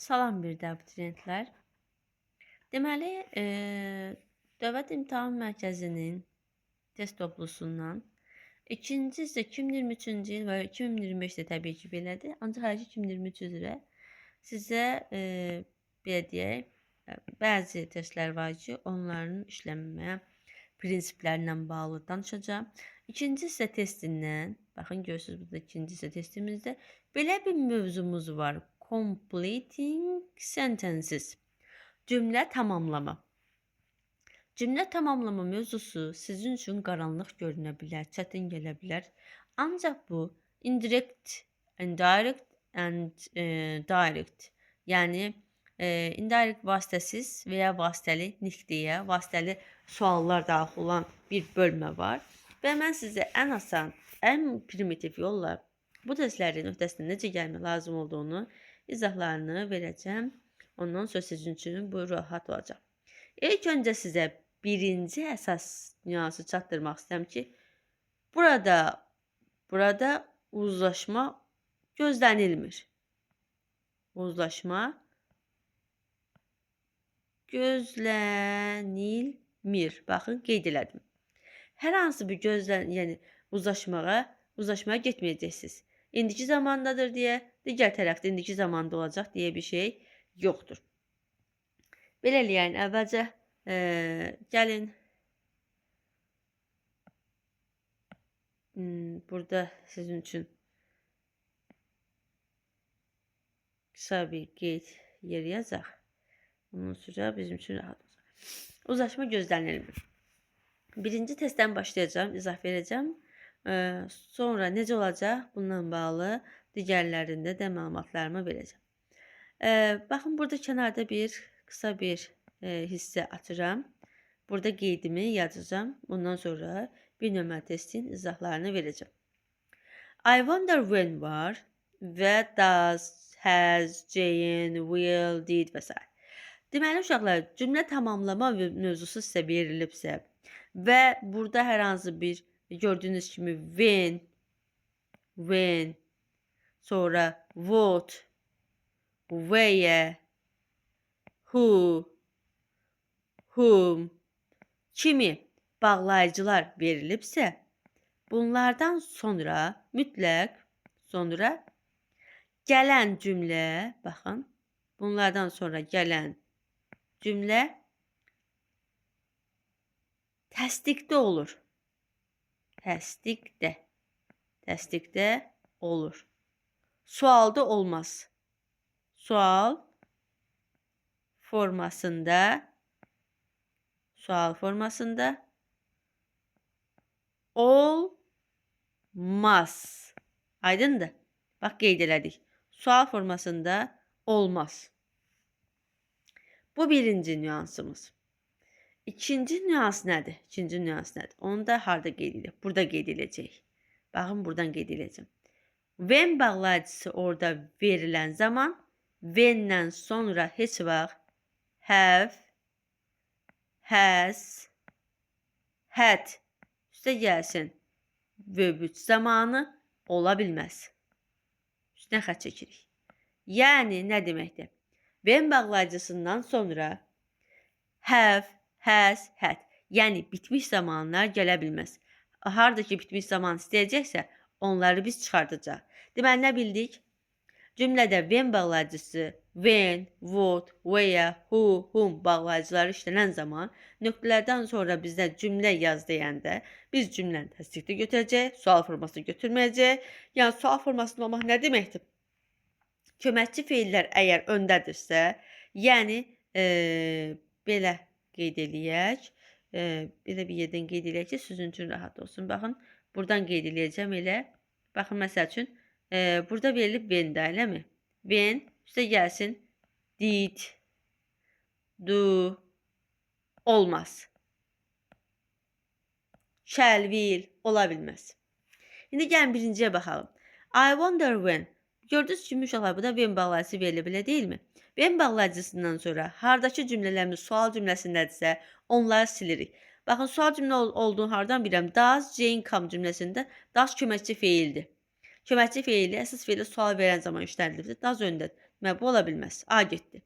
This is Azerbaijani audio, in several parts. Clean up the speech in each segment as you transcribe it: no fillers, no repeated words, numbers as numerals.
Salam bir də abituriyentlər. Deməli, Dövlət İmtahan Mərkəzinin test toplusundan ikinci isə 2023-cü il və 2025-də təbii ki belədir. Ancaq hər 2023 üzrə sizə belə deyək, bəzi testlər var ki, onların işlənmə prinsiplərindən bağlı danışacağam. İkinci isə testindən, baxın görürsünüz burada ikinci isə testimizdə belə bir mövzumuz var. Completing sentences. Cümlə tamamlama. Cümlə tamamlama mövzusu sizin üçün qaranlıq görünə bilər, çətin gələ bilər. Ancaq bu indirect and direct, yəni indirect vasitəsiz və ya vasitəli nitqliyə, vasitəli suallar daxil olan bir bölmə var. Və mən sizə ən asan, ən primitiv yolla bu testlərin öhdəsindən necə gəlmək lazım olduğunu izahlarını verəcəm. Ondan sonra sizin üçün bu rahat olacaq. İlk öncə sizə birinci əsas nüansı çatdırmaq istəyirəm ki, burada uzlaşma gözlənilmir. Uzlaşma gözlənilmir. Baxın, qeyd elədim. Hər hansı bir uzlaşmaya getməyəcəksiniz. İndiki zamandadır deyə, digər tərəfdə indiki zamanda olacaq deyə bir şey yoxdur. Belə eləyən əvvəlcə gəlin. Burada sizin üçün qısa bir qeyd yeri yazaq. Ondan sonra bizim üçün rahat olacaq. Uzlaşma gözlənilmir. Birinci testdən başlayacağım, izah verəcəm. Sonra necə olacaq? Bununla bağlı digərlərində də məlumatlarımı verəcəm. Baxın, burada kənarda qısa bir hissə açıram. Burada qeydimi yazacağım. Bundan sonra bir nömrə testin izahlarını verəcəm. I wonder when var və does, has, Jane, will, did və s. Deməli, uşaqlar, cümlə tamamlama mövzusu sizə verilibsə və burada hər hansı bir gördüyünüz kimi when, sonra what, where, who, whom kimi bağlayıcılar verilibsə, bunlardan sonra mütləq gələn cümlə, baxın, bunlardan sonra gələn cümlə təsdiqdə olur. Təsdiqdə olur. Sualda olmaz. Sual formasında olmaz. Aydındır? Bax, qeyd elədik. Sual formasında olmaz. Bu birinci nüansımız. İkinci nüans nədir? Onu da harda qeyd edilir? Burada qeyd ediləcək. Baxın, buradan qeyd edəcəm. When bağlayıcısı orada verilən zaman, when'dən sonra heç vaxt have, has, had üstə gəlsin. Verb 3 zamanı ola bilməz. Üstünə xətt çəkirik. Yəni, nə deməkdir? When bağlayıcısından sonra have, has, had. Yəni, bitmiş zamanlar gələ bilməz. Haradakı bitmiş zaman istəyəcəksə, onları biz çıxardacaq. Deməli, nə bildik? Cümlədə when bağlayıcısı, when, what, where, who, whom bağlayıcıları işlənən zaman nöqtələrdən sonra bizdə cümlə yaz deyəndə biz cümləni təsdiqdə götürəcək, sual formasını götürməyəcək. Yəni, sual formasında olmaq nə deməkdir? Köməkçi feillər əgər öndədirsə, yəni belə qeyd eləyək, belə bir yerdən qeyd eləyək ki, sizin üçün rahat olsun. Baxın, buradan qeyd eləyəcəm elə. Baxın, məsəl üçün, burada verilib when-də, eləmi? When, üstə gəlsin, did, do, olmaz. Shall, will, ola bilməz. İndi gəlin birinciyə baxalım. I wonder when. Gördünüz kimi uşaqlar, burada when bağlayıcısı verilib, elə deyilmi? When bağlayıcısından sonra haradakı cümlələrimiz sual cümləsindədirsə, onları silirik. Baxın, sual cümlə olduğunu hardan bilirəm? Does, Jane come cümləsində does köməkçi feildir. Köməkçi feili əsas feildə sual verən zaman işlədilibdir. Does öndədir. Və bu ola bilməz. A getdi.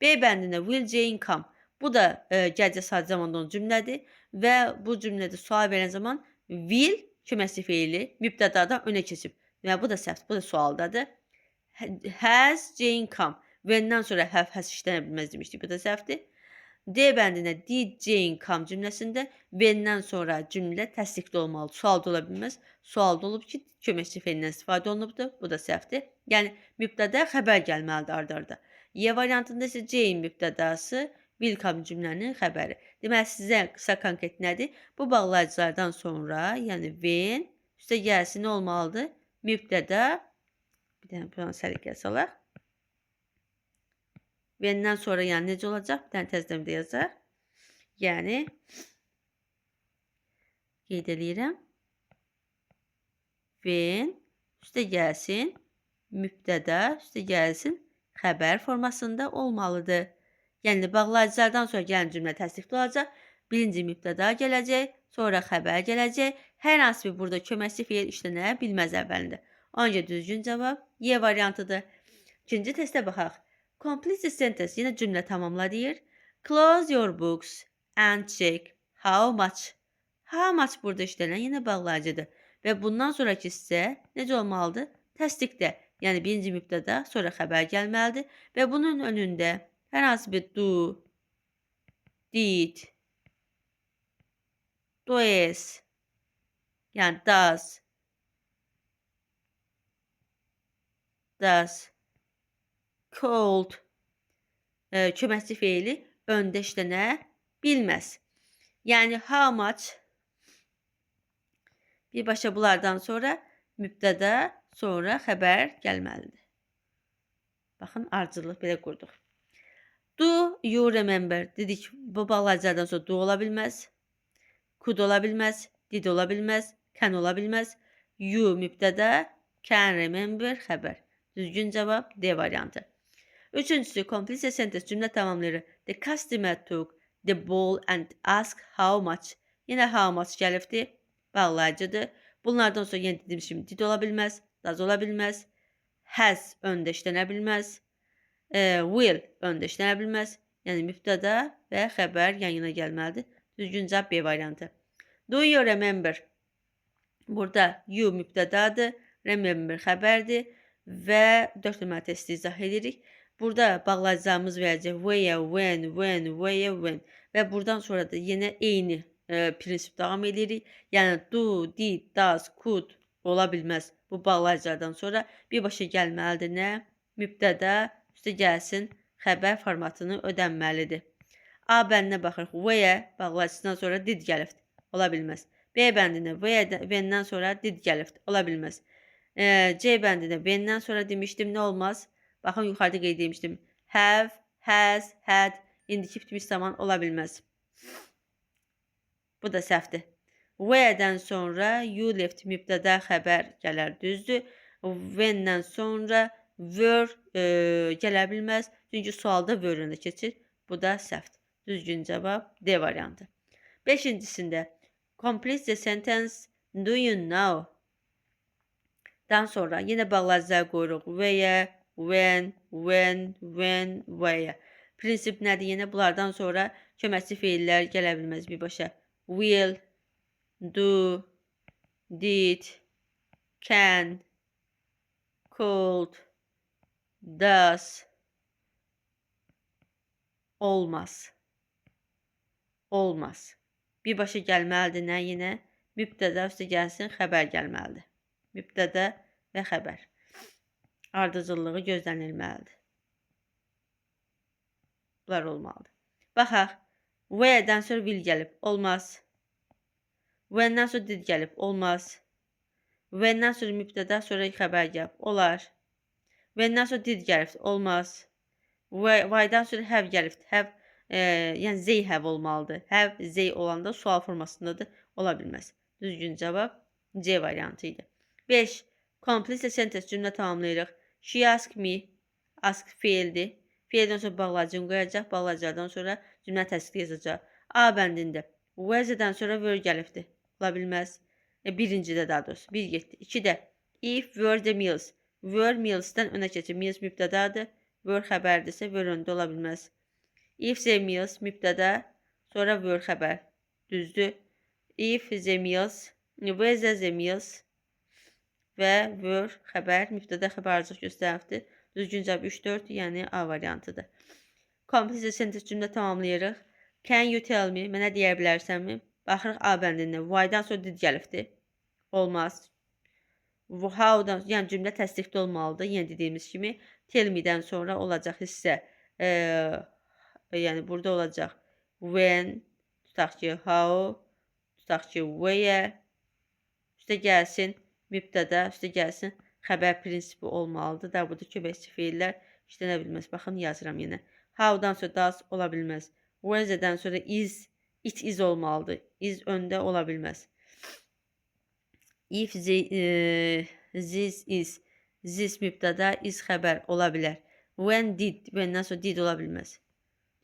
B bəndində will Jane come. Bu da gələcək saat zamanda olan cümlədir və bu cümlədə sual verən zaman will köməkçi feili mübtədadan önə keçib. Və bu da səhvdir. Bu da sualdadır. Has Jane come? When'dən sonra have has işlənə bilməz demişdik. Bu da səhvdir. D bəndində did Jane come cümləsində when'dən sonra cümlə təsdiqli olmalıdır. Sualda ola bilməz. Sualda olub ki, köməkçi feilindən istifadə olunubdur. Bu da səhvdir. Yəni mübtəda xəbər gəlməlidir ard-arda. Y variantında isə Jane mübtədası will come cümlənin xəbəri. Deməli sizə qısa konkret nədir? Bu bağlayıcılardan sonra, yəni when üstə gəlsin nə olmalıdır? Mübtəda bir dənə buna səliqə salaq. When'dən sonra yəni necə olacaq? Bir dənə təzədən də yazaq. Yəni qeyd eləyirəm. When üstə gəlsin mübtəda, üstə gəlsin xəbər formasında olmalıdır. Yəni bağlayıcılardan sonra gələn cümlə təsdiqli olacaq. Birinci mübtəda gələcək, sonra xəbər gələcək. Hər hansı bir burada köməkçi feil işlənə bilməz əvvəlində. Onca düzgün cavab Y variantıdır. İkinci testə baxaq. Complete the sentence yine cümle tamamla deyir. Close your books and check how much. How much burada işlenen yine bağlayıcıdır. Ve bundan sonraki hissə necə olmalıdır? Təsdiqdə. Yəni birinci mübtəda, sonra xəbər gəlməlidir. Və bunun önündə hər hansı bir do, did, does, yəni does, cold köməkçi feili öndə işlənə bilməz. Yəni how much birbaşa bunlardan sonra mübtəda, sonra xəbər gəlməlidir. Baxın, ardıcıllıq belə qurduq. Do you remember dedik, bu bağlayıcılardan sonra do ola bilməz, could ola bilməz, did ola bilməz, can ola bilməz. You mübtəda, can remember xəbər. Düzgün cavab D variantı. Üçüncüsü, complete sentence cümlə tamamlayır. The customer took the ball and asked how much. Yine how much gəlibdir. Bağlayıcıdır. Bunlardan sonra yenə dediyim kimi did ola bilməz, does ola bilməz, has öndə işlənə bilməz, will öndə işlənə bilməz. Yəni mübtəda və xəbər yan yana gəlməlidir. Düzgün cavab B variantı. Do you remember? Burada you mübtədadır, remember xəbərdir və 4 nömrə testi izah edirik. Burada bağlayıcılarımız verəcək where, where, when və buradan sonra da yenə eyni prinsip davam edirik. Yəni do, did, does, could ola bilməz. Bu bağlayıcılardan sonra birbaşa gəlməlidir nə? Mübtəda, üstə gəlsin xəbər formatını ödənməlidir. A bəndinə baxırıq. Where bağlayıcısından sonra did gəlibdir. Ola bilməz. B bəndində when'dən sonra did gəlibdir. Ola bilməz. C bəndində when'dən sonra demişdim, nə olmaz? Baxın, yuxarıda qeyd etmişdim. Have, has, had, indiki bitmiş zaman ola bilməz. Bu da səhvdir. Where'dən sonra you left mübtəda xəbər gələr, düzdür. When'dən sonra were gələ bilməz. Çünki sualda were öndə keçir. Bu da səhvdir. Düzgün cavab D variantı. Beşincisində complete the sentence do you know? Dan sonra yenə bağlayıcılar qoyuruq. Where, when, where. Prinsip nədir? Yenə bunlardan sonra köməkçi feillər gələ bilməz birbaşa. Will, do, did, can, could, does, olmaz. Olmaz. Birbaşa gəlməlidir nə yenə? Mübtəda üstə gəlsin, xəbər gəlməlidir. Mübtəda və xəbər. Ardıcıllığı gözlənilməlidir. Bunlar olmalıdır. Baxaq. Where'dən sonra will gəlib. Olmaz. When'dən sonra did gəlib. Olmaz. When'dən sonra mübtəda, sonra xəbər gəlib. Olar. When'dən sonra did gəlib. Olmaz. Why'dan sonra have gəlib. Have, yəni they have olmalıdır. Have, they olanda sual formasındadır. Ola bilməz. Düzgün cavab C variantı idi. 5. Complete sentence cümlə tamamlayırıq. She asked me. Ask feildir. Feildən sonra bağlayıcını qoyacaq. Bağlayıcılardan sonra cümlə təsdiqli yazacaq. A bəndində where'dən sonra were gəlibdir. Ola bilməz. Birincidə daha doğrusu. 1 getdi. 2-də if were the meals. Were meals'dən önə keçir. Meals mübtədadır. were xəbərdirsə, were öndə ola bilməz. If the meals mübtədə, sonra were xəbər. Düzdür. If the meals, were the meals və were xəbər, mübtədə xəbərcıq göstəribdir. Düzgün cavab 3-4, yəni A variantıdır. Complete sentence cümlə tamamlayırıq. Can you tell me? Mənə deyə bilərsənmi? Baxırıq A bəndində. Why-dan sonra did gəlibdir. Olmaz. How-dan, yəni cümlə təsdiqli olmalıdır. Yəni dediyimiz kimi tell me-dən sonra olacaq hissə. Yəni burada olacaq when, tutaq ki how, tutaq ki where, üstə gəlsin mübtədə, üstə gəlsin xəbər prinsipi olmalıdır. Da burada köməkçi feillər işlənə bilməz. Baxın yazıram yenə. How-dan sonra does ola bilməz. Where'dən sonra is, it is olmalıdır. Is öndə ola bilməz. If this is, this mübtədə, is xəbər ola bilər. When did, when'dən sonra did ola bilməz.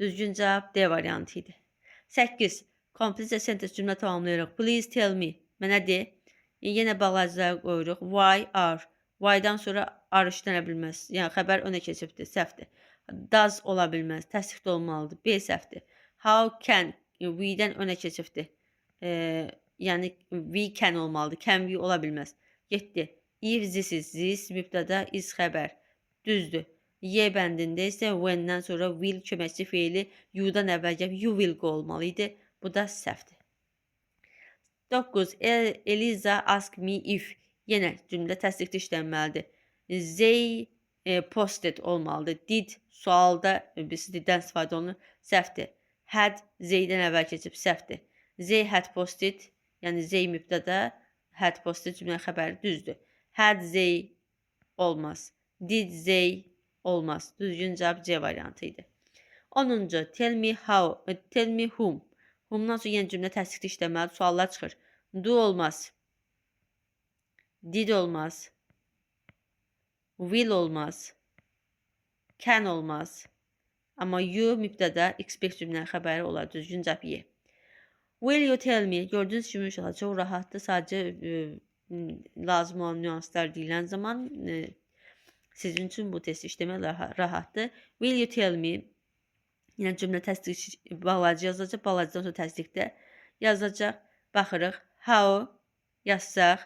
Düzgün cavab D variantı idi. 8. Complete sentence cümlə tamamlayırıq. Please tell me. Mənə de. Yenə bağlayıcıları qoyuruq. Why are. Why-dan sonra are işlənə bilməz. Yəni xəbər önə keçibdir. Səhvdir. Does ola bilməz. Təsdiqli olmalıdır. B səhvdir. How can. We-dən önə keçibdir. Yəni we can olmalıdır. Can we ola bilməz. 7. If this is, this mübtədə, is xəbər. Düzdür. Y bəndində isə when-dən sonra will köməkçi feili you-dan əvvəl gəlib you will go olmalı idi. Bu da səhvdir. 9. Eliza ask me if. Yenə cümlə təsdiqli işlənməlidir. They posted olmalıdır. Did sualda birisi diddən istifadə olunur. Səhvdir. Had they-dən əvvəl keçib. Səhvdir. They had posted. Yəni they mübtədə, had posted cümlə xəbəri düzdür. Had they olmaz. Did they olmaz. Düzgün cavab C variantı idi. 10. Tell me how, tell me whom. Whom'dan sonra yenə cümlə təsdiqli işləməli, suallar çıxır. Do olmaz. Did olmaz. Will olmaz. Can olmaz. Amma you mübtədə, expect cümlə xəbəri olar. Düzgün cavab Y. Will you tell me? Gördüğünüz kimi inşallah çox rahatdır. Sadəcə lazım olan nüanslar deyilən zaman sizin üçün bu testi işləmək rahatdır. Will you tell me? Yenə cümlə təsdiq bağlayıcı yazacaq. Bağlayıcıdan sonra təsdiqdə yazacaq. Baxırıq. How yazsaq.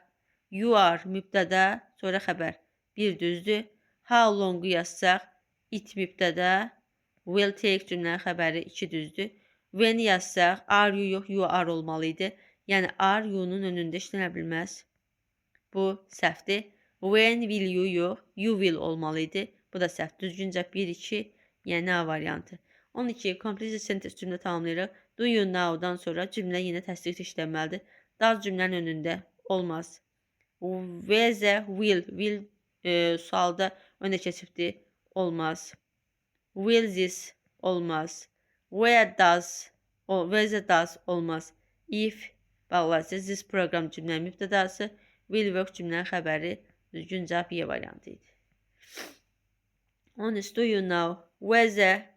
You are mübtədə, sonra xəbər. Bir düzdür. How long yazsaq. It mübtədə. Will take cümlə xəbəri 2 düzdür. When yazsaq. Are you yox, you are olmalıydı. Yəni are you-nun önündə işlənə bilməz. Bu səhvdir. When will you yox, you will olmalıydı. Bu da səhv. Düzgün cavab 1-2, yəni A variantı. 12. Complete sentence cümlə tamamlayırıq. Do you know-dan sonra cümlə yenə təsdiqli işlənməlidir. Does cümlənin önündə olmaz. Where will sualda önə keçibdir. Olmaz. Will this olmaz. Where does olmaz. If bağlayıcı this program cümlənin mübtədası. Will work cümlənin xəbəri. Düzgün cavab Y variantı idi. 13. Do you know? Where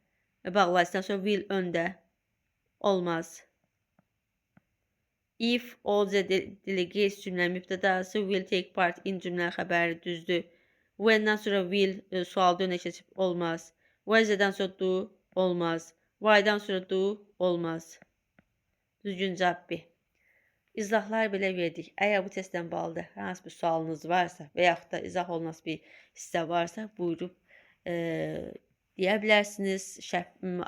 bağlayıcıdan sonra will öndə olmaz. If all the delegates cümlənin mübtədası. Will take part in cümlənin xəbəri düzdür. When'dan sonra will sualda önə keçib olmaz. Where'dən sonra do olmaz. Why'dan sonra do olmaz. Düzgün cavab B. İzahlar belə verdik. Əgər bu testdən bağlı hər hansı bir sualınız varsa və yaxud da izah olunası bir hissə varsa buyurub deyə bilərsiniz.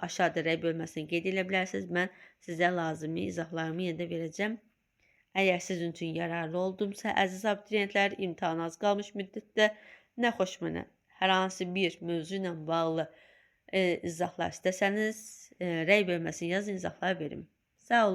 Aşağıda rəy bölməsini qeyd edə bilərsiniz. Mən sizə lazımi izahlarımı yenə də verəcəm. Əgər sizin üçün yararlı oldumsa, əziz abituriyentlər, imtahan az qalmış müddətdə nə xoş mənə hər hansı bir mövzu ilə bağlı izahlar istəsəniz, rəy bölməsini yazın, izahlar verim. Sağ olun.